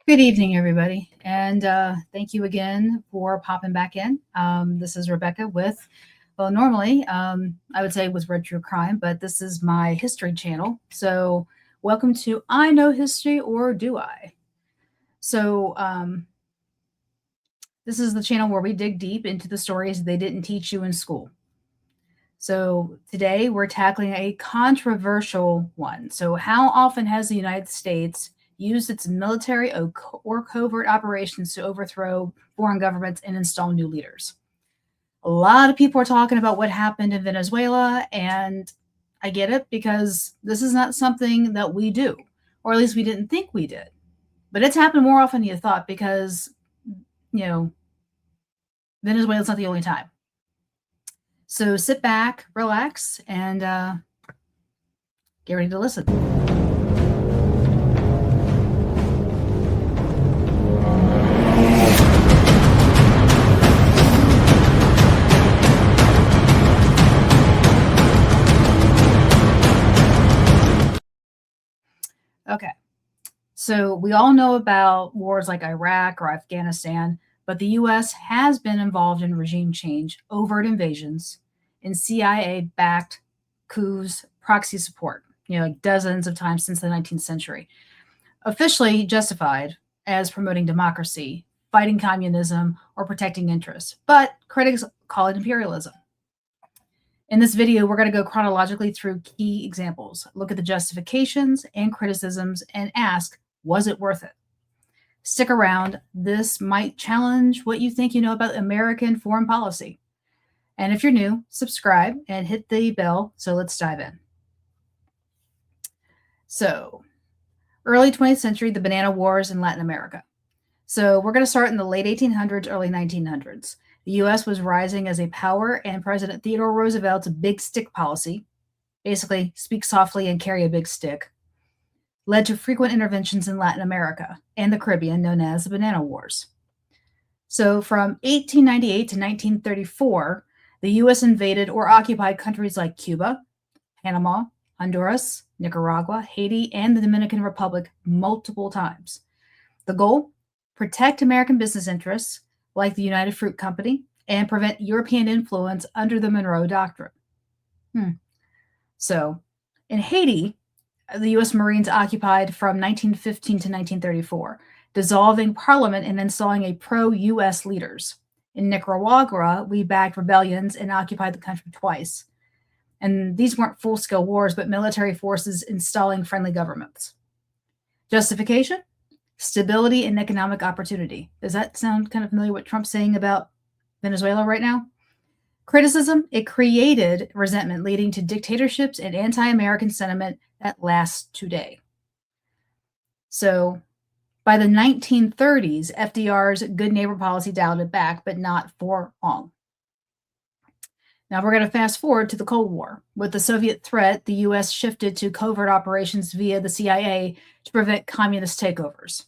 Good evening, everybody, and thank you again for popping back in. This is Rebecca with, well, normally I would say with Red True Crime, but this is my history channel. So, welcome to I Know History or Do I? So, this is the channel where we dig deep into the stories they didn't teach you in school. So, today we're tackling a controversial one. So, how often has the United States used its military or covert operations to overthrow foreign governments and install new leaders? A lot of people are talking about what happened in Venezuela, and I get it because this is not something that we do, or at least we didn't think we did. But it's happened more often than you thought because, you know, Venezuela's not the only time. So sit back, relax, and get ready to listen. Okay. So we all know about wars like Iraq or Afghanistan, but the US has been involved in regime change, overt invasions, and CIA backed coups, proxy support, like dozens of times since the 19th century. Officially justified as promoting democracy, fighting communism, or protecting interests, but critics call it imperialism. In this video, we're going to go chronologically through key examples, look at the justifications and criticisms, and ask, was it worth it? Stick around. This might challenge what you think you know about American foreign policy. And if you're new, subscribe and hit the bell. So let's dive in. So, early 20th century, the Banana Wars in Latin America. So we're going to start in the late 1800s, early 1900s. The U.S. was rising as a power, and President Theodore Roosevelt's big stick policy, basically speak softly and carry a big stick, led to frequent interventions in Latin America and the Caribbean, known as the Banana Wars. So from 1898 to 1934, the U.S. invaded or occupied countries like Cuba, Panama, Honduras, Nicaragua, Haiti, and the Dominican Republic multiple times. The goal? Protect American business interests, like the United Fruit Company, and prevent European influence under the Monroe Doctrine. So, in Haiti, the U.S. Marines occupied from 1915 to 1934, dissolving parliament and installing a pro-U.S. leaders. In Nicaragua, we backed rebellions and occupied the country twice. And these weren't full-scale wars, but military forces installing friendly governments. Justification? Stability and economic opportunity. Does that sound kind of familiar what Trump's saying about Venezuela right now? Criticism, it created resentment leading to dictatorships and anti-American sentiment that lasts today. So by the 1930s, FDR's good neighbor policy dialed it back, but not for long. Now we're going to fast forward to the Cold War. With the Soviet threat, the U.S. shifted to covert operations via the CIA to prevent communist takeovers.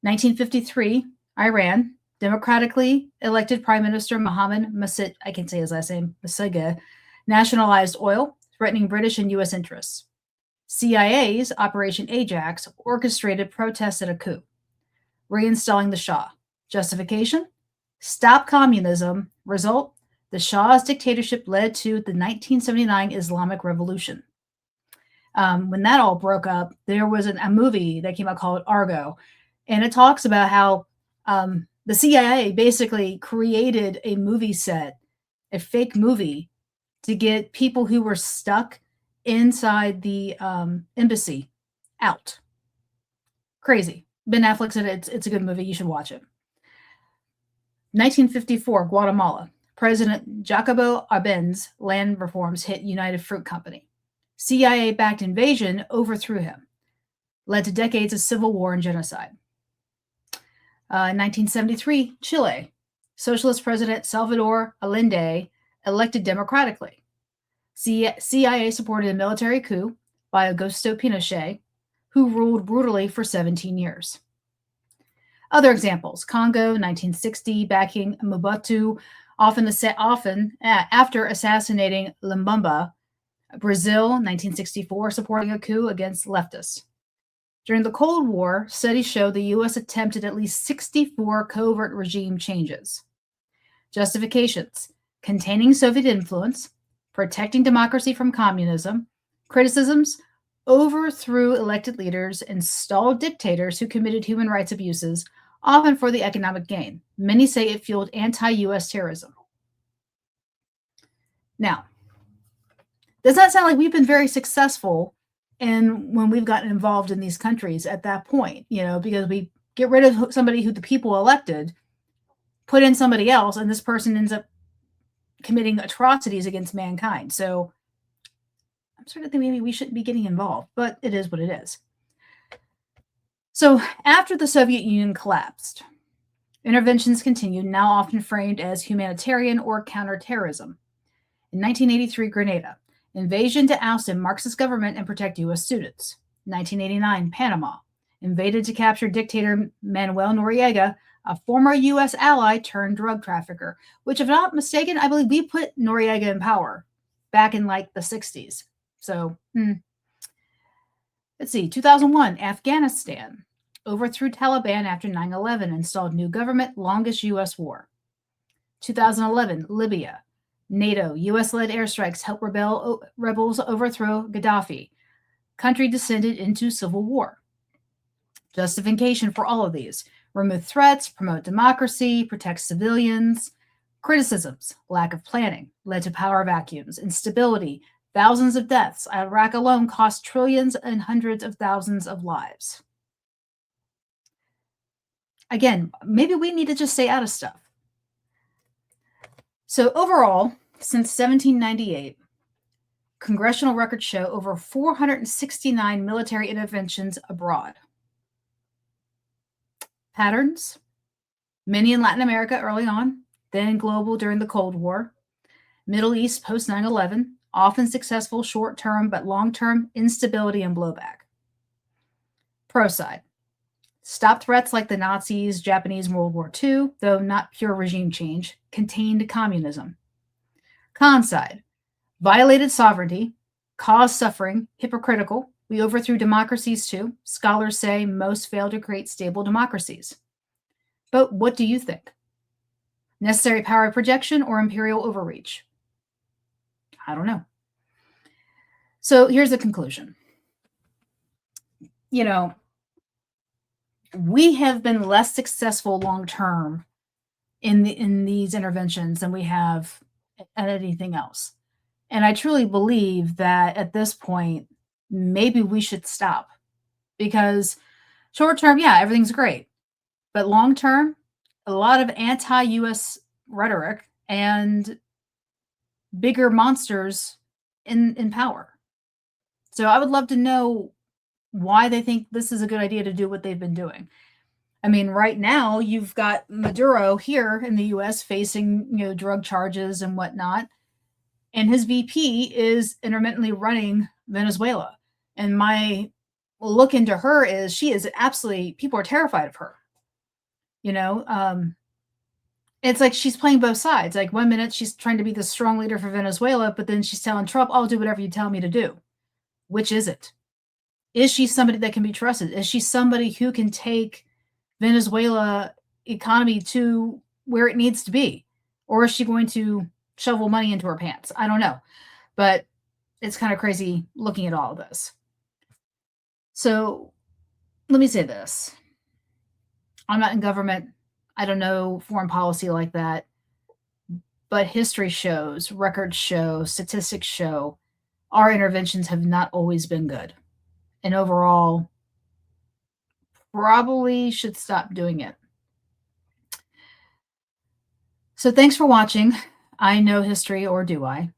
1953, Iran, democratically elected Prime Minister Mohammad Massaed, I can say his last name, Massaed, nationalized oil, threatening British and U.S. interests. CIA's Operation Ajax orchestrated protests at a coup, reinstalling the Shah. Justification? Stop communism. Result? The Shah's dictatorship led to the 1979 Islamic Revolution. When that all broke up, there was a movie that came out called Argo, and it talks about how the CIA basically created a movie set, a fake movie, to get people who were stuck inside the embassy out. Crazy. Ben Affleck said it's a good movie. You should watch it. 1954, Guatemala. President Jacobo Arbenz land reforms hit United Fruit Company. CIA-backed invasion overthrew him, led to decades of civil war and genocide. 1973, Chile. Socialist President Salvador Allende elected democratically. CIA supported a military coup by Augusto Pinochet, who ruled brutally for 17 years. Other examples, Congo, 1960, backing Mobutu, often after assassinating Lumumba. Brazil, 1964, supporting a coup against leftists. During the Cold War, studies show the U.S. attempted at least 64 covert regime changes. Justifications: containing Soviet influence, protecting democracy from communism, criticisms: overthrew elected leaders, installed dictators who committed human rights abuses, often for the economic gain. Many say it fueled anti US terrorism. Now, does that sound like we've been very successful in when we've gotten involved in these countries at that point? Because we get rid of somebody who the people elected, put in somebody else, and this person ends up committing atrocities against mankind. So I'm sort of thinking maybe we shouldn't be getting involved, but it is what it is. So after the Soviet Union collapsed, interventions continued, now often framed as humanitarian or counterterrorism. In 1983, Grenada: invasion to oust a Marxist government and protect U.S. students. 1989, Panama: invaded to capture dictator Manuel Noriega, a former U.S. ally turned drug trafficker, which, if I'm not mistaken, I believe we put Noriega in power back in like the 60s. So, let's see, 2001, Afghanistan: overthrew Taliban after 9/11, installed new government, longest U.S. war. 2011, Libya: NATO, US-led airstrikes help rebels overthrow Gaddafi. Country descended into civil war. Justification for all of these: remove threats, promote democracy, protect civilians. Criticisms: lack of planning, led to power vacuums, instability, thousands of deaths. Iraq alone cost trillions and hundreds of thousands of lives. Again, maybe we need to just stay out of stuff. So overall, since 1798, congressional records show over 469 military interventions abroad. Patterns: many in Latin America early on, then global during the Cold War, Middle East post 9/11, often successful short-term but long-term instability and blowback. Pro side: stop threats like the Nazis, Japanese in World War II, though not pure regime change, contained communism. Con side: violated sovereignty, caused suffering, hypocritical. We overthrew democracies too. Scholars say most fail to create stable democracies. But what do you think? Necessary power projection or imperial overreach? I don't know. So here's the conclusion. We have been less successful long term in these interventions than we have at anything else. And I truly believe that at this point, maybe we should stop, because short term, yeah, everything's great. But long term, a lot of anti-US rhetoric and bigger monsters in power. So I would love to know why they think this is a good idea to do what they've been doing. I mean, right now you've got Maduro here in the US facing, drug charges and whatnot. And his VP is intermittently running Venezuela. And my look into her is she is absolutely, people are terrified of her. It's like she's playing both sides. Like 1 minute she's trying to be the strong leader for Venezuela, but then she's telling Trump, I'll do whatever you tell me to do. Which is it? Is she somebody that can be trusted? Is she somebody who can take Venezuela economy to where it needs to be? Or is she going to shovel money into her pants? I don't know. But it's kind of crazy looking at all of this. So let me say this. I'm not in government. I don't know foreign policy like that. But history shows, records show, statistics show, our interventions have not always been good. And overall, probably should stop doing it. So thanks for watching. I know history, or do I?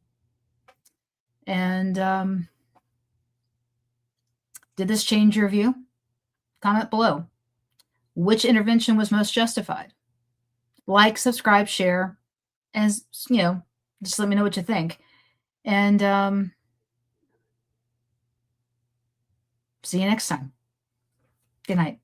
And did this change your view? Comment below. Which intervention was most justified? Like, subscribe, share, and just let me know what you think. And see you next time. Good night.